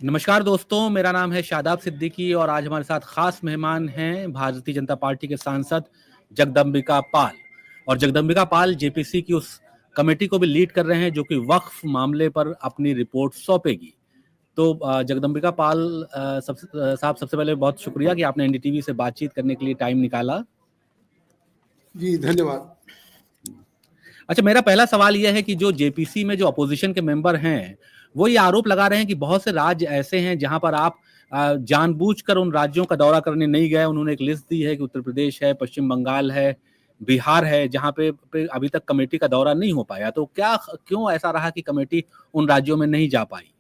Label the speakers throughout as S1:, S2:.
S1: नमस्कार दोस्तों, मेरा नाम है शादाब सिद्दीकी और आज हमारे साथ खास मेहमान हैं भारतीय जनता पार्टी के सांसद जगदम्बिका पाल। और जगदम्बिका पाल जेपीसी की उस कमेटी को भी लीड कर रहे हैं जो कि वक्फ मामले पर अपनी रिपोर्ट सौंपेगी। तो जगदम्बिका पाल साहब, सबसे पहले बहुत शुक्रिया कि आपने एनडीटीवी से बातचीत करने के लिए टाइम निकाला।
S2: जी धन्यवाद।
S1: अच्छा, मेरा पहला सवाल यह है कि जो जेपीसी में जो अपोजिशन के मेंबर हैं वो ये आरोप लगा रहे हैं कि बहुत से राज्य ऐसे हैं जहां पर आप जानबूझकर उन राज्यों का दौरा करने नहीं गए। उन्होंने एक लिस्ट दी है कि उत्तर प्रदेश है, पश्चिम बंगाल है, बिहार है, जहां पे अभी तक कमेटी का दौरा नहीं हो पाया। तो क्यों ऐसा रहा कि कमेटी उन राज्यों में नहीं जा पाई?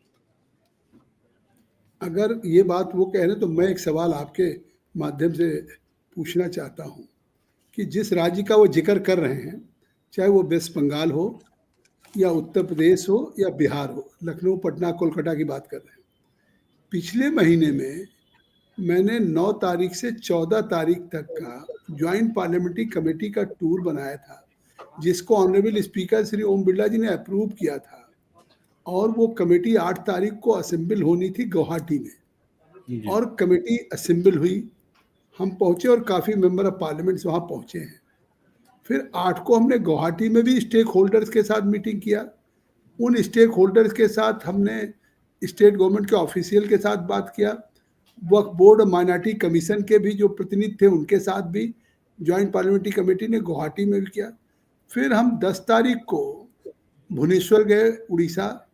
S2: अगर ये बात वो कह रहे हैं तो मैं एक सवाल आपके माध्यम से पूछना चाहता हूँ कि जिस राज्य का वो जिक्र कर रहे हैं, चाहे वो वेस्ट बंगाल हो या उत्तर प्रदेश हो या बिहार हो, लखनऊ, पटना, कोलकाता की बात कर रहे हैं। पिछले महीने में मैंने 9 तारीख से 14 तारीख तक का ज्वाइंट पार्लियामेंट्री कमेटी का टूर बनाया था, जिसको ऑनरेबल स्पीकर श्री ओम बिरला जी ने अप्रूव किया था। और वो कमेटी 8 तारीख को असेंबल होनी थी गुवाहाटी में, और कमेटी असेंबल हुई, हम पहुंचे और काफ़ी मेंबर ऑफ पार्लियामेंट्स वहाँ पहुंचे हैं। फिर 8 को हमने गुवाहाटी में भी स्टेक होल्डर्स के साथ मीटिंग किया। उन स्टेक होल्डर्स के साथ हमने स्टेट गवर्नमेंट के ऑफिशियल के साथ बात किया। वक्फ बोर्ड और माइनॉरिटी कमीशन के भी जो प्रतिनिधि थे उनके साथ भी ज्वाइंट पार्लियामेंट्री कमेटी ने गुवाहाटी में भी किया। फिर हम 10 तारीख को भुवनेश्वर गए, उड़ीसा,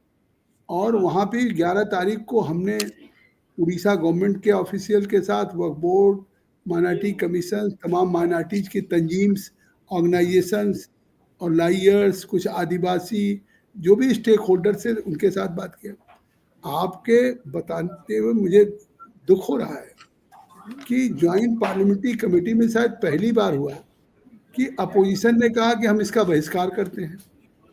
S2: और वहाँ पे 11 तारीख को हमने उड़ीसा गवर्नमेंट के ऑफिशियल के साथ वक्फ बोर्ड, माइनॉरिटी कमीशन, तमाम माइनॉरिटीज की तंजीम्स, ऑर्गेनाइजेशंस और लाइयर्स, कुछ आदिवासी जो भी स्टेक होल्डर थे उनके साथ बात किया। आपके बताते हुए मुझे दुख हो रहा है कि ज्वाइंट पार्लियामेंट्री कमेटी में शायद पहली बार हुआ कि अपोजिशन ने कहा कि हम इसका बहिष्कार करते हैं।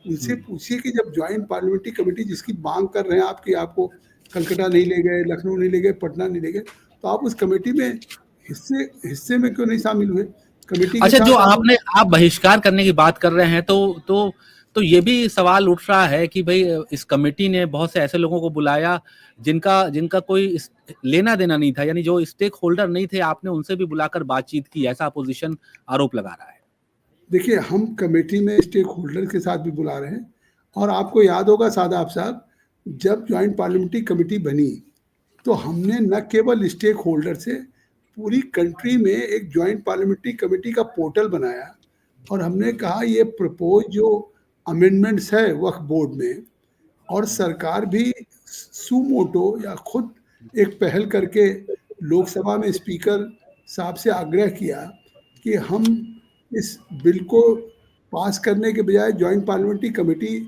S2: उनसे पूछिए कि जब ज्वाइंट पार्लियामेंट्री कमेटी जिसकी मांग कर रहे हैं आपकी, आपको कलकत्ता नहीं ले गए, लखनऊ नहीं ले गए, पटना नहीं ले गए, तो आप उस कमेटी में हिस्से में क्यों नहीं शामिल हुए? कमेटी के
S1: अच्छा, जो
S2: साथ
S1: आप बहिष्कार करने की बात कर रहे हैं तो ये भी सवाल उठ रहा है कि भाई इस कमेटी ने बहुत से ऐसे लोगों को बुलाया जिनका कोई लेना देना नहीं था, यानी जो स्टेक होल्डर नहीं थे, आपने उनसे भी बुलाकर बातचीत की, ऐसा अपोजिशन आरोप लगा रहा है।
S2: देखिए, हम कमेटी में स्टेक होल्डर के साथ भी बुला रहे हैं, और आपको याद होगा शादाब साहब, जब ज्वाइंट पार्लियामेंट्री कमेटी बनी तो हमने न केवल स्टेक होल्डर से पूरी कंट्री में एक ज्वाइंट पार्लियामेंट्री कमेटी का पोर्टल बनाया, और हमने कहा ये प्रपोज जो अमेंडमेंट्स है वक्फ बोर्ड में, और सरकार भी सुमोटो या खुद एक पहल करके लोकसभा में स्पीकर साहब से आग्रह किया कि हम इस बिल को पास करने के बजाय ज्वाइंट पार्लियामेंट्री कमेटी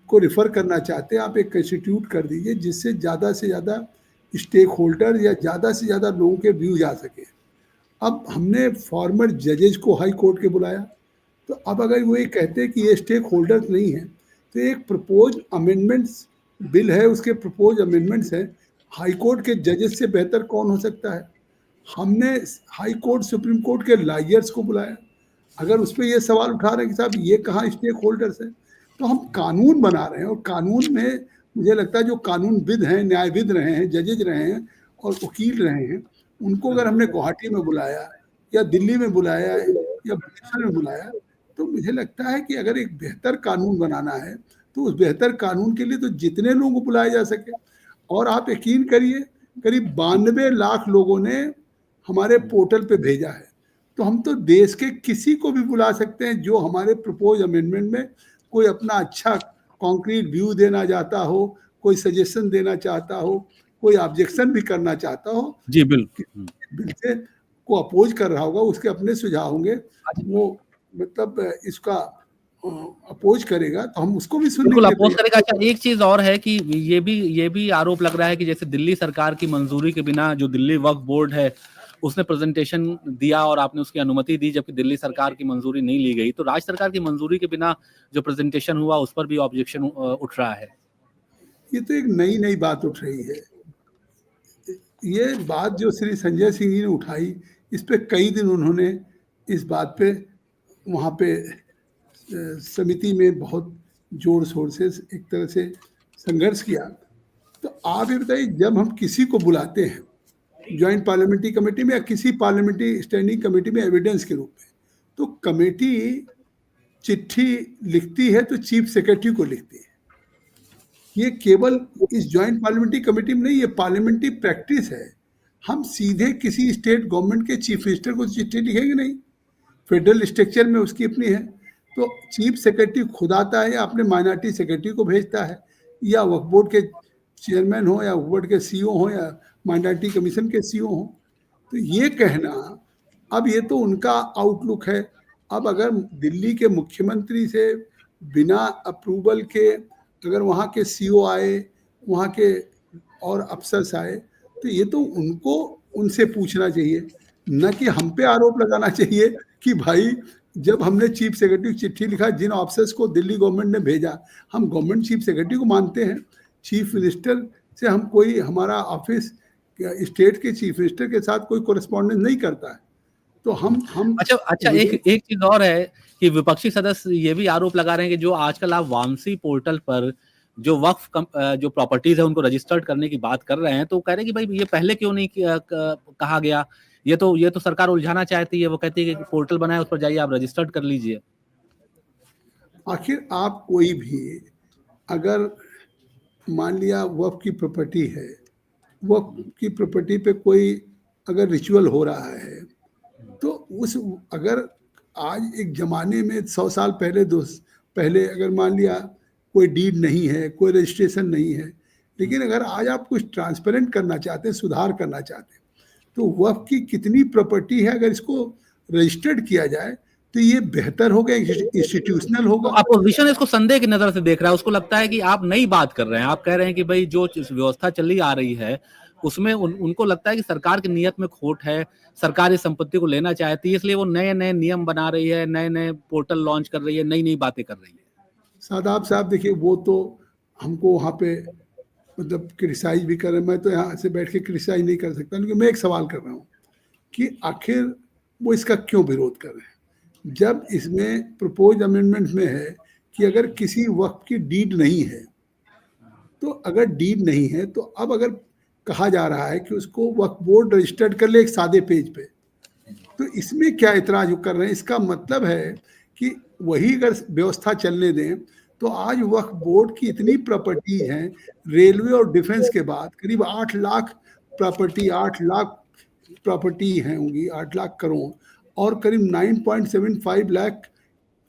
S2: को रिफ़र करना चाहते हैं, आप एक कंस्टिट्यूट कर दीजिए जिससे ज़्यादा से ज़्यादा स्टेक होल्डर या ज़्यादा से ज़्यादा लोगों के व्यू जा सके। अब हमने फॉर्मर जजेज को हाई कोर्ट के बुलाया, तो अब अगर वो ये कहते हैं कि ये स्टेक होल्डर्स नहीं है, तो एक प्रपोज अमेंडमेंट्स बिल है, उसके प्रपोज अमेंडमेंट्स हैं, हाई कोर्ट के जजेस से बेहतर कौन हो सकता है? हमने हाई कोर्ट, सुप्रीम कोर्ट के लॉयर्स को बुलाया। अगर उस पर ये सवाल उठा रहे हैं कि साहब ये कहाँ स्टेक होल्डर्स है, तो हम कानून बना रहे हैं, और कानून में मुझे लगता है जो कानूनविद हैं, न्यायविद रहे हैं, जजेज रहे हैं और वकील रहे हैं, उनको अगर हमने गुवाहाटी में बुलाया या दिल्ली में बुलाया या भुवनेश्वर में बुलाया, तो मुझे लगता है कि अगर एक बेहतर कानून बनाना है तो उस बेहतर कानून के लिए तो जितने लोगों को बुलाया जा सके। और आप यकीन करिए, करीब 92 लाख लोगों ने हमारे पोर्टल पे भेजा है, तो हम तो देश के किसी को भी बुला सकते हैं जो हमारे प्रपोज अमेंडमेंट में कोई अपना अच्छा कॉन्क्रीट व्यू देना चाहता हो, कोई सजेशन देना चाहता हो, कोई ऑब्जेक्शन भी करना चाहता हो।
S1: जी बिल्कुल।
S2: बिल से को अपोज कर रहा होगा, उसके अपने सुझाव होंगे, वो मतलब इसका अपोज करेगा तो हम उसको भी सुनने
S1: बिल्कुल
S2: के लिए
S1: अपोज
S2: तैयार।
S1: करेगा। अच्छा, एक चीज और है कि ये भी आरोप लग रहा है कि जैसे दिल्ली सरकार की मंजूरी के बिना जो दिल्ली वक्फ बोर्ड है उसने प्रेजेंटेशन दिया और आपने उसकी अनुमति दी, जबकि दिल्ली सरकार की मंजूरी नहीं ली गई, तो राज्य सरकार की मंजूरी के बिना जो प्रेजेंटेशन हुआ उस पर भी ऑब्जेक्शन उठ रहा है।
S2: ये तो एक नई बात उठ रही है। ये बात जो श्री संजय सिंह जी ने उठाई, इस पे कई दिन उन्होंने इस बात पे वहाँ पे समिति में बहुत जोर शोर से एक तरह से संघर्ष किया, तो आप ये बताइए, जब हम किसी को बुलाते हैं ज्वाइंट पार्लियामेंट्री कमेटी में या किसी पार्लियामेंट्री स्टैंडिंग कमेटी में एविडेंस के रूप में, तो कमेटी चिट्ठी लिखती है तो चीफ सेक्रेटरी को लिखती है। ये केवल इस ज्वाइंट पार्लियामेंट्री कमेटी में नहीं, ये पार्लियामेंट्री प्रैक्टिस है। हम सीधे किसी स्टेट गवर्नमेंट के चीफ मिनिस्टर को चिट्ठी लिखेंगे नहीं, फेडरल स्ट्रक्चर में उसकी अपनी है। तो चीफ सेक्रेटरी खुद आता है या अपने माइनॉरिटी सेक्रेटरी को भेजता है, या वक्फ बोर्ड के चेयरमैन हो या वक्फ बोर्ड के सीईओ हो या माइनॉरिटी कमीशन के सीईओ हो। तो ये कहना, अब ये तो उनका आउटलुक है। अब अगर दिल्ली के मुख्यमंत्री से बिना अप्रूवल के अगर वहाँ के सीईओ आए, वहाँ के और अफसर्स आए, तो ये तो उनको उनसे पूछना चाहिए, न कि हम पे आरोप लगाना चाहिए कि भाई जब हमने चीफ सेक्रेटरी को चिट्ठी लिखा, जिन ऑफिसर्स को दिल्ली गवर्नमेंट ने भेजा, हम गवर्नमेंट चीफ सेक्रेटरी को मानते हैं, चीफ मिनिस्टर से हम कोई, हमारा ऑफिस स्टेट के चीफ मिनिस्टर के साथ कोई कोरेस्पॉन्डेंस नहीं करता है। तो हम
S1: अच्छा अच्छा, एक चीज और है कि विपक्षी सदस्य ये भी आरोप लगा रहे हैं कि जो आजकल आप वामसी पोर्टल पर जो जो प्रॉपर्टीज है उनको रजिस्टर्ड करने की बात कर रहे हैं, तो कह रहे हैं कि भाई ये पहले क्यों नहीं कहा गया, ये तो सरकार उलझाना चाहती है। वो कहती है कि पोर्टल बनाए, उस पर जाइए, आप रजिस्टर्ड कर लीजिए।
S2: आखिर आप कोई भी अगर मान लिया वक्फ की प्रॉपर्टी है, वक्फ की प्रॉपर्टी पे कोई अगर रिचुअल हो रहा है, तो उस अगर आज एक जमाने में 100 साल पहले पहले अगर मान लिया कोई डीड नहीं है, कोई रजिस्ट्रेशन नहीं है, लेकिन अगर आज आप कुछ ट्रांसपेरेंट करना चाहते हैं, सुधार करना चाहते हैं, तो वक्फ की कितनी प्रॉपर्टी है, अगर इसको रजिस्टर्ड किया जाए तो ये बेहतर होगा, इंस्टीट्यूशनल
S1: तो
S2: होगा।
S1: अपोजिशन इसको संदेह की नजर से देख रहा है। उसको लगता है कि आप नई बात कर रहे हैं, आप कह रहे हैं कि भाई जो व्यवस्था चली आ रही है उसमें उनको लगता है कि सरकार की नीयत में खोट है, सरकार इस संपत्ति को लेना चाहती है, इसलिए वो नए नए नियम बना रही है, नए नए पोर्टल लॉन्च कर रही है, नई नई बातें कर रही है।
S2: सादाब साहब देखिए, वो तो हमको वहाँ पे मतलब क्रिटिसाइज भी कर रहे हैं, मैं तो यहाँ से बैठ के क्रिटिसाइज नहीं कर सकता, लेकिन मैं एक सवाल कर रहा हूँ कि आखिर वो इसका क्यों विरोध कर रहे हैं, जब इसमें प्रपोज अमेंडमेंट में है कि अगर किसी वक्त की डीड नहीं है, तो अगर डीड नहीं है तो अब अगर कहा जा रहा है कि उसको वक्फ बोर्ड रजिस्टर्ड कर ले एक सादे पेज पे, तो इसमें क्या इतराज कर रहे हैं? इसका मतलब है कि वही अगर व्यवस्था चलने दें, तो आज वक्फ बोर्ड की इतनी प्रॉपर्टी है, रेलवे और डिफेंस के बाद करीब 8 लाख प्रॉपर्टी, 8 लाख प्रॉपर्टी है होंगी, 8 लाख करोड़, और करीब 9.75 लाख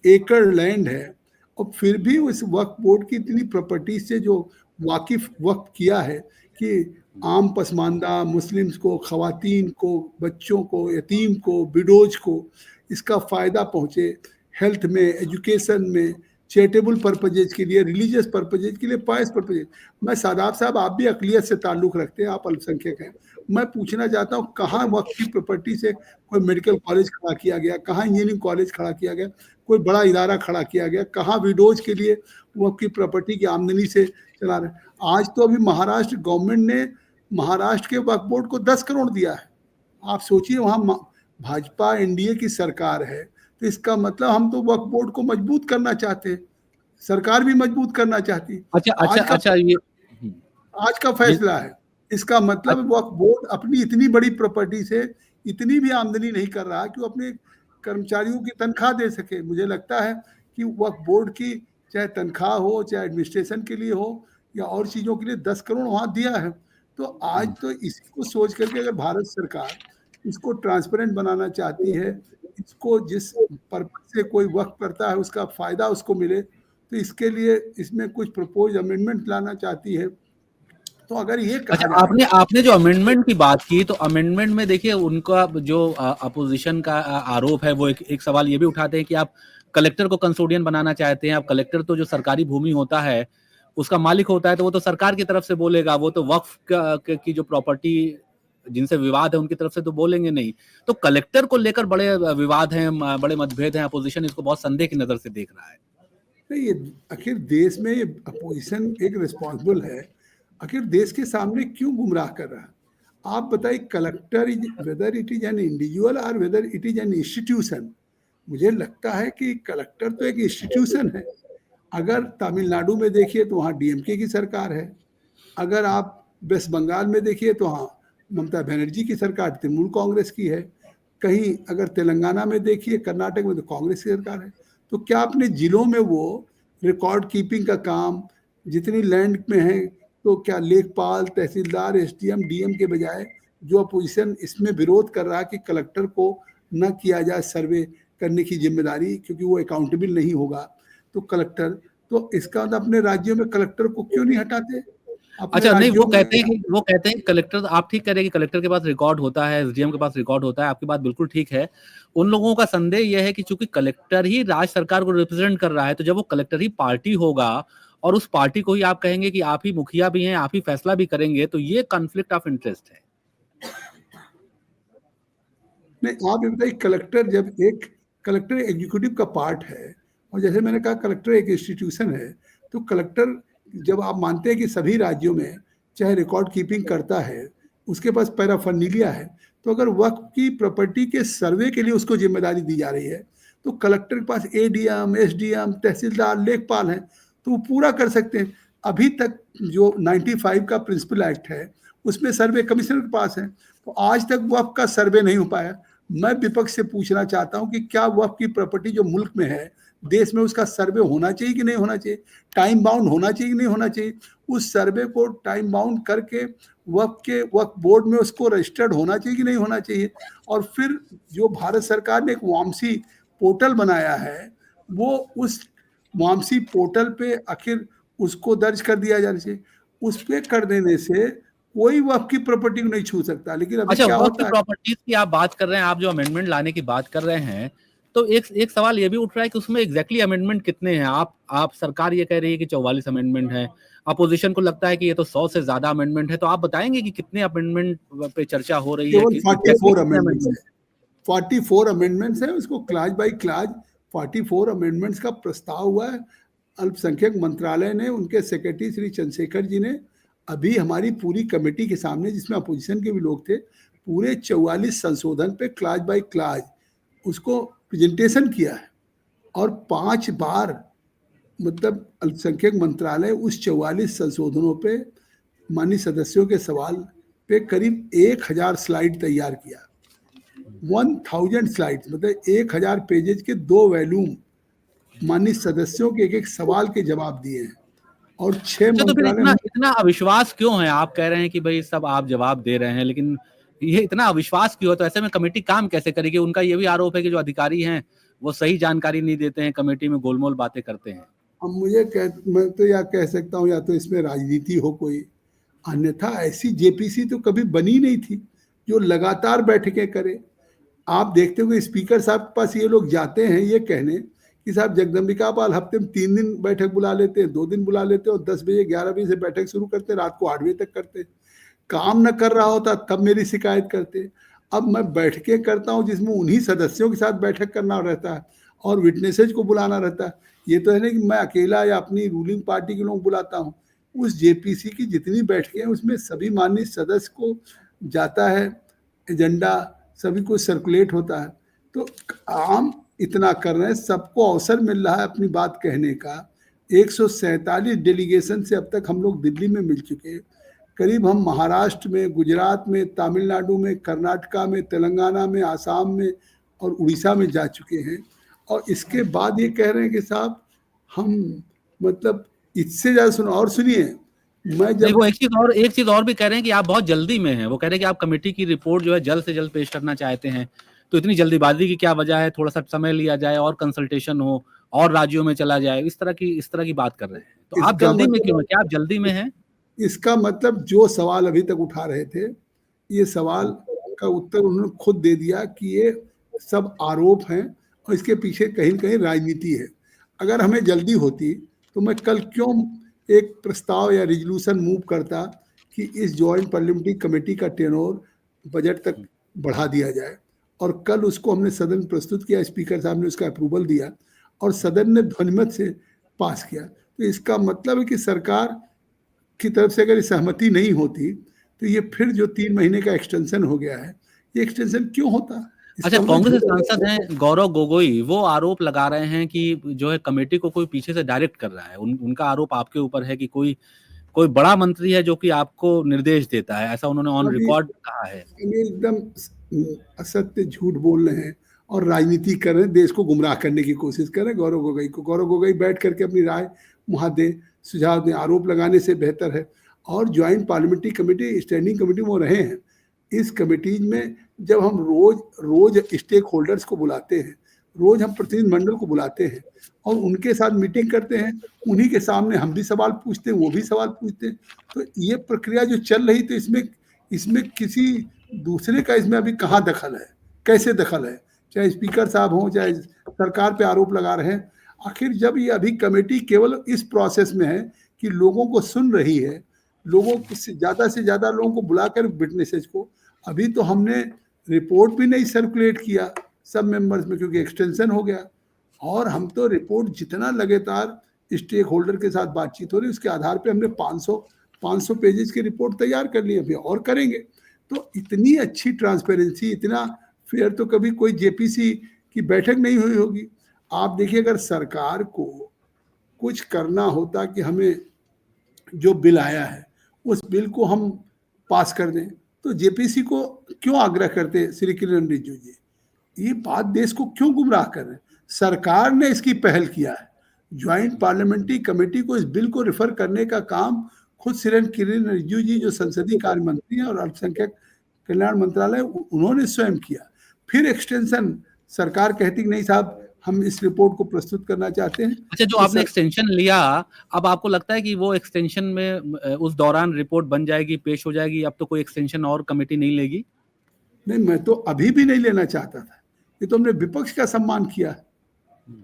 S2: एकड़ लैंड है। और फिर भी उस वक्फ बोर्ड की इतनी प्रॉपर्टी से जो वाकिफ वक्त किया है कि आम पसमानदा मुस्लिम्स को, खवातीन को, बच्चों को, यतीम को, विडोज को इसका फ़ायदा पहुँचे, हेल्थ में, एजुकेशन में, चैरिटेबल पर्पजेज के लिए, रिलीजियस पर्पजेज के लिए, पायस पर्पजेज। मैं सादाब साहब, आप भी अकलियत से ताल्लुक़ रखते हैं, आप अल्पसंख्यक हैं, मैं पूछना चाहता हूँ कहाँ वक्फ की प्रॉपर्टी से कोई मेडिकल कॉलेज खड़ा किया गया, कहाँ इंजीनियरिंग कॉलेज खड़ा किया गया, कोई बड़ा इदारा खड़ा किया गया, कहाँ विडोज के लिए वक्फ की प्रॉपर्टी की आमदनी से चला रहे हैं। आज तो अभी महाराष्ट्र गवर्नमेंट ने महाराष्ट्र के वक्फ बोर्ड को 10 करोड़ दिया है। आप सोचिए, वहाँ भाजपा एनडीए की सरकार है, तो इसका मतलब हम तो वक्फ बोर्ड को मजबूत करना चाहते हैं, सरकार भी मजबूत करना चाहती।
S1: अच्छा,
S2: आज का फैसला है, इसका मतलब वक्फ बोर्ड अपनी इतनी बड़ी प्रॉपर्टी से इतनी भी आमदनी नहीं कर रहा कि वो अपने कर्मचारियों की तनख्वाह दे सके। मुझे लगता है कि वक्फ बोर्ड की चाहे तनख्वाह हो, चाहे एडमिनिस्ट्रेशन के लिए हो या और चीज़ों के लिए 10 करोड़ वहाँ दिया है। तो आज तो इसी को सोच करके अगर भारत सरकार इसको ट्रांसपेरेंट बनाना चाहती है, इसको जिस पर्पज से कोई वक्फ करता है उसका फ़ायदा उसको मिले, तो इसके लिए इसमें कुछ प्रपोज अमेंडमेंट लाना चाहती है। तो अगर ये कहा
S1: अच्छा, आपने जो अमेंडमेंट की बात की, तो अमेंडमेंट में देखिए उनका जो अपोजिशन का आरोप है, वो एक सवाल ये भी उठाते हैं कि आप कलेक्टर को कंसोडियन बनाना चाहते हैं। अब कलेक्टर तो जो सरकारी भूमि होता है उसका मालिक होता है, तो वो तो सरकार की तरफ से बोलेगा, वो तो वक्फ की जो प्रॉपर्टी जिनसे विवाद है उनकी तरफ से तो बोलेंगे नहीं। तो कलेक्टर को लेकर बड़े विवाद हैं, बड़े मतभेद हैं, अपोजिशन इसको बहुत संदेह की नजर से देख रहा है।
S2: नहीं, ये आखिर देश में ये अपोजिशन एक रिस्पॉन्सिबल है, आखिर देश के सामने क्यों गुमराह कर रहा है? आप बताइए, collector is whether it is an individual और whether it is an institution. मुझे लगता है कि कलेक्टर तो एक इंस्टीट्यूशन है। अगर तमिलनाडु में देखिए तो वहाँ डीएमके की सरकार है, अगर आप वेस्ट बंगाल में देखिए तो हाँ, ममता बनर्जी की सरकार तृणमूल कांग्रेस की है। कहीं अगर तेलंगाना में देखिए, कर्नाटक में तो कांग्रेस की सरकार है। तो क्या अपने जिलों में वो रिकॉर्ड कीपिंग का काम जितनी लैंड में है, तो क्या लेखपाल, तहसीलदार, एसडीएम, डीएम के बजाय जो अपोजिशन इसमें विरोध कर रहा है कि कलेक्टर को न किया जाए सर्वे करने की जिम्मेदारी, क्योंकि वो अकाउंटेबल नहीं होगा, तो कलेक्टर, तो इसका मतलब अपने राज्यों में कलेक्टर को क्यों नहीं हटाते अपने
S1: अच्छा, नहीं,
S2: राज्यों में?
S1: वो कहते हैं कलेक्टर, आप ठीक कह रहे हैं कि कलेक्टर के पास रिकॉर्ड होता है, एसडीएम के पास रिकॉर्ड होता है, आपकी बात बिल्कुल ठीक है। उन लोगों का संदेह यह है कि चूंकि कलेक्टर ही राज्य सरकार को रिप्रेजेंट कर रहा है, तो जब वो कलेक्टर ही पार्टी होगा और उस पार्टी को ही आप कहेंगे कि आप ही मुखिया भी हैं, आप ही फैसला भी करेंगे, तो ये कॉन्फ्लिक्ट ऑफ इंटरेस्ट है।
S2: नहीं, आप ये बताइए, कलेक्टर एग्जीक्यूटिव का पार्ट है, और जैसे मैंने कहा कलेक्टर एक इंस्टीट्यूशन है, तो कलेक्टर जब आप मानते हैं कि सभी राज्यों में चाहे रिकॉर्ड कीपिंग करता है, उसके पास पैराफर्नीलिया है, तो अगर वक्फ की प्रॉपर्टी के सर्वे के लिए उसको जिम्मेदारी दी जा रही है, तो कलेक्टर के पास एडीएम, एसडीएम, तहसीलदार, लेखपाल हैं, तो वो पूरा कर सकते हैं। अभी तक जो 95 का प्रिंसिपल एक्ट है, उसमें सर्वे कमिश्नर के पास है, तो आज तक वक्फ का सर्वे नहीं हो पाया। मैं विपक्ष से पूछना चाहता हूं कि क्या वक्फ की प्रॉपर्टी जो मुल्क में है, देश में, उसका सर्वे होना चाहिए कि नहीं होना चाहिए, टाइम बाउंड होना चाहिए कि नहीं होना चाहिए, उस सर्वे को टाइम बाउंड करके वक्फ बोर्ड में उसको रजिस्टर्ड होना चाहिए कि नहीं होना चाहिए, और फिर जो भारत सरकार ने एक वामसी पोर्टल बनाया है, वो उस वामसी पोर्टल पे आखिर उसको दर्ज कर दिया जाना चाहिए। उस पे कर देने से कोई वक्फ की प्रॉपर्टी को नहीं छू सकता। लेकिन अभी
S1: अच्छा,
S2: क्या
S1: वक्फ की
S2: होता है,
S1: प्रॉपर्टीज की आप बात कर रहे हैं, आप जो अमेंडमेंट लाने की बात कर रहे हैं, तो एक सवाल ये भी उठ रहा है कि उसमें एग्जैक्टली अमेंडमेंट कितने हैं? आप सरकार ये कह रही है कि 44 अमेंडमेंट है, अपोजिशन को लगता है कि ये तो 100 से ज्यादा अमेंडमेंट है, तो आप बताएंगे कि कितने अमेंडमेंट पे चर्चा हो रही है,
S2: केवल
S1: कि एग्जैक्टली
S2: 44
S1: कितने
S2: अमेंडमेंट्स है।
S1: अमेंडमेंट?
S2: 44 अमेंडमेंट्स है, उसको क्लाज बाय क्लाज 44 अमेंडमेंट्स का प्रस्ताव हुआ है। अल्पसंख्यक मंत्रालय ने, उनके सेक्रेटरी श्री चंद्रशेखर जी ने अभी हमारी पूरी कमेटी के सामने, जिसमें अपोजिशन के भी लोग थे, पूरे 44 संशोधन पे क्लाज बाय क्लाज उसको प्रेजेंटेशन किया है, और 5 बार मतलब अल्पसंख्यक मंत्रालय उस 44 संशोधनों पे माननीय सदस्यों के सवाल पे करीब 1000 स्लाइड तैयार किया। 1000 स्लाइड्स मतलब 1000 पेजेज के 2 वॉल्यूम माननीय सदस्यों के एक एक सवाल के जवाब दिए हैं, और 6
S1: अच्छा, तो फिर
S2: मंत्रालय।
S1: इतना अविश्वास क्यों है? आप कह रहे हैं कि भाई सब आप जवाब दे रहे हैं, लेकिन ये इतना अविश्वास क्यों है? तो ऐसे में कमेटी काम कैसे करेगी? उनका ये भी आरोप है कि जो अधिकारी हैं वो सही जानकारी नहीं देते हैं, कमेटी में गोलमोल बातें करते हैं।
S2: अब मैं तो या कह सकता हूँ, या तो इसमें राजनीति हो कोई, अन्यथा ऐसी जेपीसी तो कभी बनी नहीं थी जो लगातार बैठकें करे। आप देखते हुए स्पीकर साहब के पास ये लोग जाते हैं ये कहने कि साहब जगदम्बिका पाल हफ्ते में 3 दिन बैठक बुला लेते हैं, 2 दिन बुला लेते हैं, और 10 बजे 11 बजे से बैठक शुरू करते हैं, रात को 8 बजे तक करते हैं। काम न कर रहा होता तब मेरी शिकायत करते। अब मैं बैठकें करता हूँ जिसमें उन्हीं सदस्यों के साथ बैठक करना रहता है और विटनेसेज को बुलाना रहता है। ये तो है ना कि मैं अकेला या अपनी रूलिंग पार्टी के लोग बुलाता हूँ। उस जेपीसी की जितनी बैठकें हैं उसमें सभी माननीय सदस्य को जाता है, एजेंडा सभी को सर्कुलेट होता है। तो आम इतना कर रहे हैं, सबको अवसर मिल रहा है अपनी बात कहने का। 147 डेलीगेशन से अब तक हम लोग दिल्ली में मिल चुके हैं। करीब हम महाराष्ट्र में, गुजरात में, तमिलनाडु में, कर्नाटका में, तेलंगाना में, आसाम में और उड़ीसा में जा चुके हैं, और इसके बाद ये कह रहे हैं कि साहब हम मतलब इससे ज़्यादा सुनो। और सुनिए, मैं
S1: नहीं,
S2: जब
S1: वो एक चीज और भी कह रहे हैं कि आप बहुत जल्दी में हैं। वो कह रहे हैं कि आप कमेटी की रिपोर्ट जो है जल्द से जल्द पेश करना चाहते हैं, तो इतनी जल्दीबाजी की क्या वजह है? थोड़ा सा समय लिया जाए और कंसल्टेशन हो और राज्यों में चला जाए, इस तरह की बात कर रहे हैं। तो आप
S2: इसका
S1: जल्दी में क्यों
S2: मतलब
S1: है? क्या आप जल्दी में हैं?
S2: इसका मतलब जो सवाल अभी तक उठा रहे थे, ये सवाल का उत्तर उन्होंने खुद दे दिया कि ये सब आरोप हैं और इसके पीछे कहीं न कहीं राजनीति है। अगर हमें जल्दी होती तो मैं कल क्यों एक प्रस्ताव या रिज़ोल्यूशन मूव करता कि इस जॉइंट पार्लियामेंट्री कमेटी का टेन्योर बजट तक बढ़ा दिया जाए, और कल उसको हमने सदन में प्रस्तुत किया, स्पीकर साहब ने उसका अप्रूवल दिया और सदन ने ध्वनिमत से पास किया। तो इसका मतलब है कि सरकार की तरफ से अगर सहमति नहीं होती तो ये फिर जो 3 महीने का एक्सटेंशन हो गया है, ये एक्सटेंशन क्यों होता?
S1: अच्छा,
S2: इसका मतलब
S1: कांग्रेस के
S2: झूठ
S1: सांसद
S2: है।
S1: हैं गौरव गोगोई, वो आरोप लगा रहे हैं कि जो है कमेटी को कोई पीछे से डायरेक्ट कर रहा है। उनका आरोप आपके ऊपर है कि कोई कोई बड़ा मंत्री है जो कि आपको निर्देश देता है, ऐसा उन्होंने ऑन
S2: अभी
S1: रिकॉर्ड कहा है।
S2: ये एकदम असत्य झूठ बोल रहे हैं और राजनीति कर रहे हैं, देश को गुमराह करने की कोशिश कर रहे हैं। गौरव गोगोई बैठ करके अपनी राय वहाँ दें, सुझाव दें। आरोप लगाने से बेहतर है। और joint parliamentary committee, standing committee वो रहे हैं। इस कमेटी में जब हम रोज स्टेक होल्डर्स को बुलाते हैं, रोज हम प्रतिनिधिमंडल को बुलाते हैं और उनके साथ मीटिंग करते हैं, उन्हीं के सामने हम भी सवाल पूछते हैं, वो भी सवाल पूछते हैं। तो ये प्रक्रिया जो चल रही, तो इसमें किसी दूसरे का इसमें अभी कहाँ दखल है, कैसे दखल है? चाहे स्पीकर साहब हों, चाहे सरकार पे आरोप लगा रहे हैं। आखिर जब ये अभी कमेटी केवल इस प्रोसेस में है कि लोगों को सुन रही है, लोगों को ज़्यादा से ज़्यादा लोगों को बुलाकर विटनेसेस को, अभी तो हमने रिपोर्ट भी नहीं सर्कुलेट किया सब मेंबर्स में, क्योंकि एक्सटेंशन हो गया। और हम तो रिपोर्ट जितना लगातार स्टेक होल्डर के साथ बातचीत हो रही, उसके आधार पे हमने 500 पेजेस की रिपोर्ट तैयार कर ली, अभी और करेंगे। तो इतनी अच्छी ट्रांसपेरेंसी, इतना फेयर तो कभी कोई जेपीसी की बैठक नहीं हुई होगी। आप देखिए, अगर सरकार को कुछ करना होता कि हमें जो बिल आया है उस बिल को हम पास कर दें, तो जेपीसी को क्यों आग्रह करते श्री किरण रिजिजू जी? ये बात देश को क्यों गुमराह कर रहे हैं? सरकार ने इसकी पहल किया है। ज्वाइंट पार्लियामेंट्री कमेटी को इस बिल को रेफर करने का काम खुद श्री किरण रिजिजू जी, जो संसदीय कार्य मंत्री हैं और अल्पसंख्यक कल्याण मंत्रालय, उन्होंने स्वयं किया। फिर एक्सटेंशन सरकार कहती कि नहीं साहब, हम इस रिपोर्ट को प्रस्तुत करना चाहते हैं।
S1: अच्छा, जो आपने एक्सटेंशन लिया, अब आपको लगता है कि वो एक्सटेंशन में उस दौरान रिपोर्ट बन जाएगी, पेश हो जाएगी, अब तो कोई एक्सटेंशन और कमेटी नहीं लेगी?
S2: नहीं, मैं तो अभी भी नहीं लेना चाहता था। ये तो हमने विपक्ष का सम्मान किया।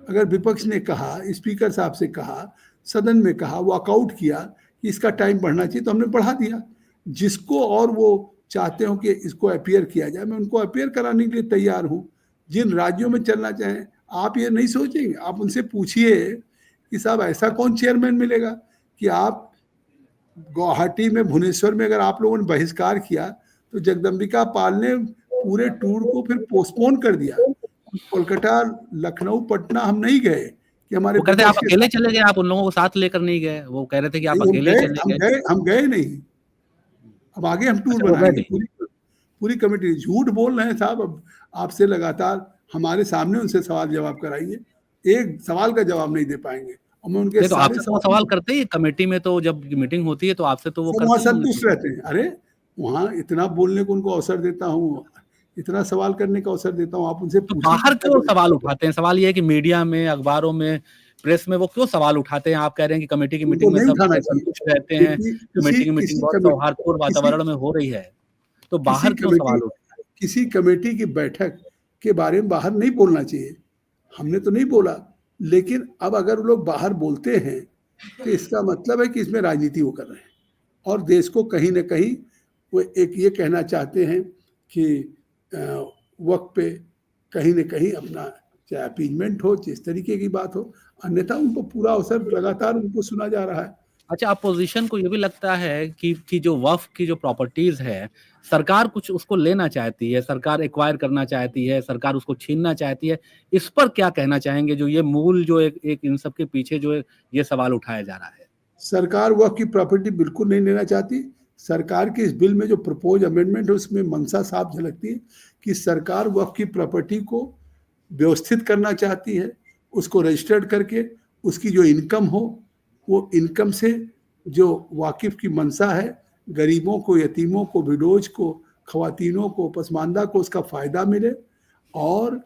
S2: अगर विपक्ष ने कहा, स्पीकर साहब से कहा, सदन में कहा, वॉकआउट किया कि इसका टाइम बढ़ना चाहिए, तो हमने बढ़ा दिया। जिसको और वो चाहते हो कि इसको अपीयर किया जाए, मैं उनको अपीयर कराने के लिए तैयार हूँ। जिन राज्यों में चलना चाहें, आप ये नहीं सोचेंगे, आप उनसे पूछिए कि साहब ऐसा कौन चेयरमैन मिलेगा कि आप गुवाहाटी में, भुवनेश्वर में अगर आप लोगों ने बहिष्कार किया, तो जगदम्बिका पाल ने पूरे टूर को फिर पोस्टपोन कर दिया। कोलकाता, लखनऊ, पटना हम नहीं गए कि हमारे,
S1: वो कहते आप अकेले चले गए, आप उन लोगों को साथ लेकर नहीं गए। वो कह रहे थे कि आप अकेले चले गए।
S2: हम गए नहीं। अब आगे हम टूर बनाएंगे। पूरी कमेटी झूठ बोल रहे हैं साहब। अब आपसे लगातार हमारे सामने उनसे सवाल जवाब कराइए, एक सवाल का जवाब नहीं दे पाएंगे। और मैं उनके
S1: तो आपसे तो सवाल करते ही कमेटी में, तो जब मीटिंग होती है तो आपसे तो वो करते हैं,
S2: संतुष्ट रहते हैं। अरे वहाँ इतना बोलने को उनको अवसर देता हूँ, इतना सवाल करने का अवसर देता हूँ, आप उनसे
S1: तो बाहर क्यों सवाल उठाते हैं? सवाल ये है कि मीडिया में, अखबारों में, प्रेस में वो क्यों सवाल उठाते हैं? आप कह रहे हैं कि कमेटी की मीटिंग में सब संतुष्ट रहते हैं, कमेटी की मीटिंग बहुत सौहार्दपूर्ण वातावरण में हो रही है, तो बाहर क्यों सवाल उठाते हैं?
S2: किसी कमेटी की बैठक के बारे में बाहर नहीं बोलना चाहिए। हमने तो नहीं बोला, लेकिन अब अगर लोग बाहर बोलते हैं तो इसका मतलब है कि इसमें राजनीति वो कर रहे हैं और देश को कहीं ना कहीं वो एक ये कहना चाहते हैं कि वक्त पे कहीं ना कहीं अपना, चाहे अपीजमेंट हो, जिस तरीके की बात हो, अन्यथा उनको पूरा अवसर लगातार उनको सुना जा रहा है।
S1: अच्छा, अपोजिशन को ये भी लगता है कि जो वक्फ की जो प्रॉपर्टीज है, सरकार कुछ उसको लेना चाहती है, सरकार एक्वायर करना चाहती है, सरकार उसको छीनना चाहती है। इस पर क्या कहना चाहेंगे, जो ये मूल जो एक इन सब के पीछे जो ये सवाल उठाया जा रहा है?
S2: सरकार वक्फ की प्रॉपर्टी बिल्कुल नहीं लेना चाहती। सरकार के इस बिल में जो प्रपोज अमेंडमेंट है उसमें मंशा साफ झलकती है कि सरकार वक्फ की प्रॉपर्टी को व्यवस्थित करना चाहती है, उसको रजिस्टर्ड करके उसकी जो इनकम हो, वो इनकम से जो वाकिफ की मंशा है, गरीबों को, यतीमों को, विडोज को, खवातीनों को, पसमानदा को उसका फ़ायदा मिले और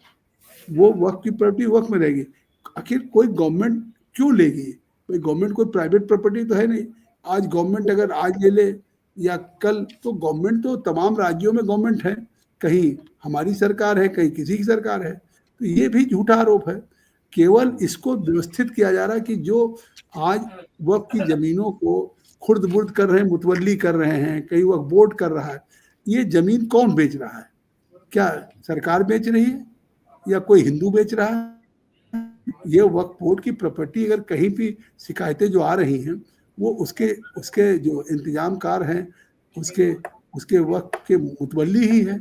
S2: वो वक्फ की प्रॉपर्टी वक्फ में रहेगी। आखिर कोई गवर्नमेंट क्यों लेगी? कोई गवर्नमेंट कोई प्राइवेट प्रॉपर्टी तो है नहीं। आज गवर्नमेंट अगर आज ले ले या कल, तो गवर्नमेंट तो तमाम राज्यों में गवर्नमेंट है, कहीं हमारी सरकार है, कहीं किसी की सरकार है। तो ये भी झूठा आरोप है। केवल इसको व्यवस्थित किया जा रहा है कि जो आज वक्फ की जमीनों को खुर्द-बुर्द कर रहे हैं, मुतवल्ली कर रहे हैं, कई वक्फ बोर्ड कर रहा है। ये जमीन कौन बेच रहा है? क्या सरकार बेच रही है या कोई हिंदू बेच रहा है? ये वक्फ बोर्ड की प्रॉपर्टी अगर कहीं भी शिकायतें जो आ रही हैं, वो उसके जो इंतजामकार हैं, उसके वक्फ के मुतवल्ली ही हैं।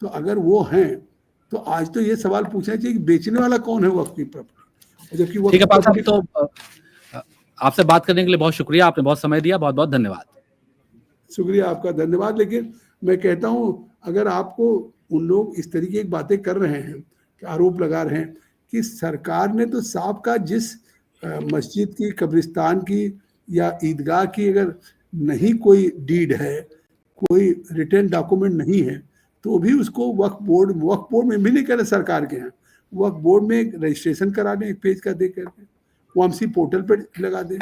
S2: तो अगर वो हैं, तो आज तो ये सवाल पूछना चाहिए कि बेचने वाला कौन है वक्फ की प्रॉपर्टी? जबकि
S1: ठीक है पाल साहब, तो आपसे बात करने के लिए बहुत शुक्रिया, आपने बहुत समय दिया, बहुत बहुत धन्यवाद।
S2: शुक्रिया आपका, धन्यवाद। लेकिन मैं कहता हूँ, अगर आपको उन लोग इस तरीके की बातें कर रहे हैं, कि आरोप लगा रहे हैं कि सरकार ने तो साफ कहा, जिस मस्जिद की, कब्रिस्तान की या ईदगाह की अगर नहीं कोई डीड है, कोई रिटन डॉक्यूमेंट नहीं है, तो भी उसको वक्फ बोर्ड में भी नहीं करे सरकार के यहाँ, वक्फ बोर्ड में एक रजिस्ट्रेशन करा दें, एक पेज का दे करके OMC पोर्टल पे लगा दें।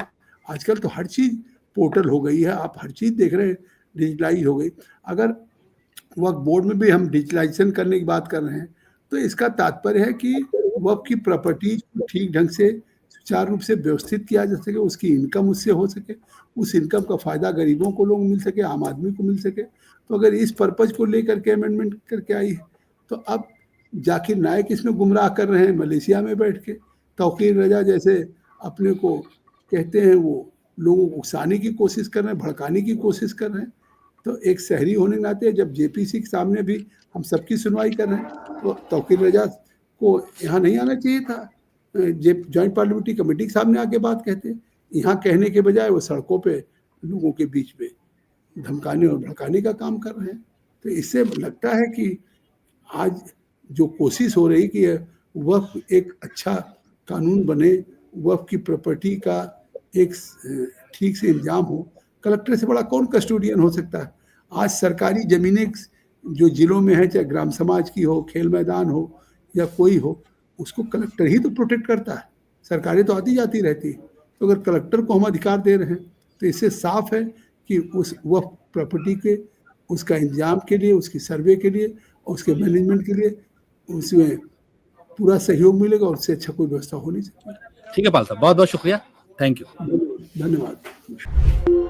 S2: आजकल तो हर चीज़ पोर्टल हो गई है, आप हर चीज़ देख रहे हैं, डिजिटलाइज हो गई। अगर वक्फ बोर्ड में भी हम डिजिटलाइजेशन करने की बात कर रहे हैं, तो इसका तात्पर्य है कि वक्फ की प्रॉपर्टीज को ठीक ढंग से सुचारू रूप से व्यवस्थित किया जा सके, उसकी इनकम उससे हो सके, उस इनकम का फ़ायदा गरीबों को लोग मिल सके, आम आदमी को मिल सके। तो अगर इस पर्पज़ को लेकर के अमेंडमेंट करके आई है, तो अब जाकिर नाइक इसमें गुमराह कर रहे हैं मलेशिया में बैठ के। तौकीर रजा जैसे अपने को कहते हैं, वो लोगों को उकसाने की कोशिश कर रहे हैं, भड़काने की कोशिश कर रहे हैं। तो एक शहरी होने के नाते जब JPC के सामने भी हम सबकी सुनवाई कर रहे हैं, तो तौकीर रजा को यहाँ नहीं आना चाहिए था, जॉइंट पार्लियामेंट्री कमेटी के सामने आके बात कहते। यहाँ कहने के बजाय वो सड़कों पे लोगों के बीच में धमकाने और भड़काने का काम कर रहे हैं। तो इससे लगता है कि आज जो कोशिश हो रही कि वक्फ एक अच्छा कानून बने, वक्फ की प्रॉपर्टी का एक ठीक से इंतजाम हो, कलेक्टर से बड़ा कौन कस्टोडियन हो सकता है। आज सरकारी ज़मीनें जो ज़िलों में है, चाहे ग्राम समाज की हो, खेल मैदान हो या कोई हो, उसको कलेक्टर ही तो प्रोटेक्ट करता है। सरकारें तो आती जाती रहती, तो अगर कलेक्टर को हम अधिकार दे रहे हैं, तो इससे साफ है कि उस वक्फ प्रॉपर्टी के, उसका इंतजाम के लिए, उसकी सर्वे के लिए और उसके मैनेजमेंट के लिए उसमें पूरा सहयोग मिलेगा, और उससे अच्छा कोई व्यवस्था हो नहीं सकती।
S1: ठीक है पाल साहब, बहुत बहुत शुक्रिया, थैंक यू।
S2: धन्यवाद।